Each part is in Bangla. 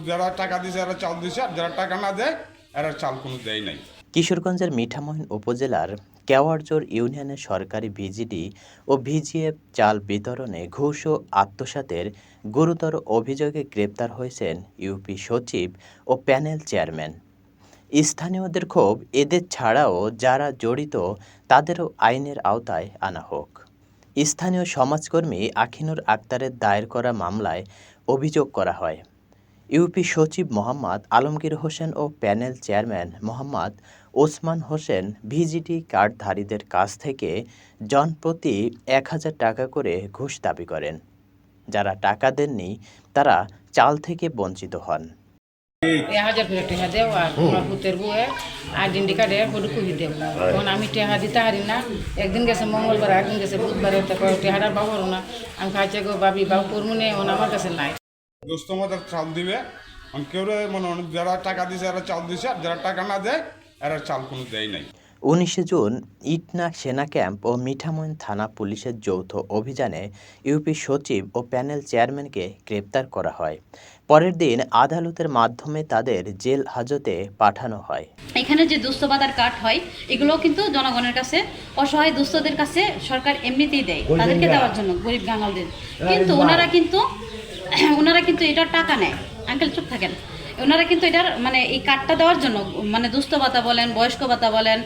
যারা টাকা দিছে এরা চাল দিছে, আর যারা টাকা না দেয় এরা চাল কোনো দেয় নাই। কিশোরগঞ্জের মিঠামইন উপজেলার কেওয়ারজোর ইউনিয়নের সরকারি ভিজিডি ও ভিজিএফ চাল বিতরণে ঘুষ ও আত্মসাতের গুরুতর অভিযোগে গ্রেপ্তার হয়েছেন ইউপি সচিব ও প্যানেল চেয়ারম্যান। স্থানীয়দের ক্ষোভ, এদের ছাড়াও যারা জড়িত তাদেরও আইনের আওতায় আনা হোক। স্থানীয় সমাজকর্মী আখিনুর আক্তারের দায়ের করা মামলায় অভিযোগ করা হয়, ইউপি সচিব মোহাম্মদ আলমগীর হোসেন ও প্যানেল চেয়ারম্যান মোহাম্মদ ওসমান হোসেন ভিজিটি কার্ডধারীদের কাছ থেকে জনপ্রতি ১,০০০ টাকা করে ঘুষ দাবি করেন। যারা টাকা দেননি তারা চাল থেকে বঞ্চিত হন। ১,০০০ করে টাকা দেও আর তোমার পুতের বউয়ে আইডেন্টি কার্ডে ফটো কপি দেও। তখন আমি টাকা দিতে পারি না। একদিন গেছে মঙ্গলবার, একদিন গেছে বুধবারে, টাকাটা পাবো না। আমি খাইছে গো বাবি বাবু করবো নে, আমার কাছে নাই। দোস্ত আমাদের চাল দিবে, কেউ মনে হয় যারা টাকা দিছে এরা চাল দিছে, আর যারা টাকা না দেয় এরা চাল কোনো দেয় নাই। ১৯ জুন ইটনা সেনা ক্যাম্প ও মিঠামইন থানা পুলিশের যৌথ অভিযানে ইউপি সচিব ও প্যানেল চেয়ারম্যানকে গ্রেপ্তার করা হয়। পরের দিন আদালতের মাধ্যমে তাদের জেল হাজতে পাঠানো হয়। এখানে যে দুস্থ ভাতার কার্ড হয় এগুলো কিন্তু জনগণের কাছে, অসহায় দুস্থদের কাছে সরকার এমনিতেই দেয় তাদেরকে দেওয়ার জন্য, গরিব গাঙ্গালদের। কিন্তু ওনারা কিন্তু এটার টাকা নেয়। আঙ্কেল চুপ থাকেন। ওনারা কিন্তু এটার মানে এই কার্ডটা দেওয়ার জন্য, মানে দুস্থ ভাতা বলেন, বয়স্ক ভাতা বলেন,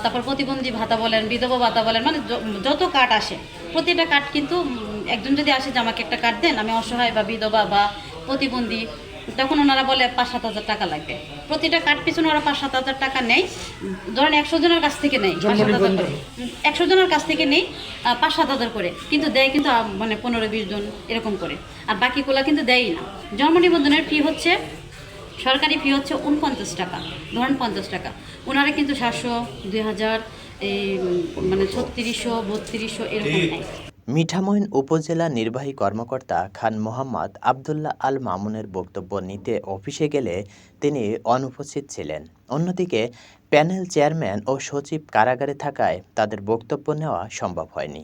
তারপর প্রতিবন্ধী ভাতা বলেন, বিধবা ভাতা বলেন, মানে যত কার্ড আসে প্রতিটা কার্ড কিন্তু একজন যদি আসে যে আমাকে একটা কার্ড দেন, আমি অসহায় বা বিধবা বা প্রতিবন্ধী, তখন ওনারা বলে ৫-৭ হাজার টাকা লাগবে। প্রতিটা কার্ড পিছনে ওরা ৫-৭ হাজার টাকা নেয়। ধরেন ১০০ জনের কাছ থেকে নেই ৫-৭ হাজার করে, ১০০ জনের কাছ থেকে নেই ৫-৭ হাজার করে, কিন্তু দেয় কিন্তু মানে ১৫-২০ জন এরকম করে, আর বাকিগুলো কিন্তু দেয়ই না। জন্ম নিবন্ধনের ফি হচ্ছে, সরকারি ফি হচ্ছে ৪৯ টাকা, ধরেন ৫০ টাকা। ওনারা কিন্তু ৭০০, ২,০০০, এই মানে ৩৬০০, ৩২০০ এরকম নেয়। মিঠামইন উপজেলা নির্বাহী কর্মকর্তা খান মোহাম্মদ আবদুল্লাহ আল মামুনের বক্তব্য নিতে অফিসে গেলে তিনি অনুপস্থিত ছিলেন। অন্যদিকে প্যানেল চেয়ারম্যান ও সচিব কারাগারে থাকায় তাদের বক্তব্য নেওয়া সম্ভব হয়নি।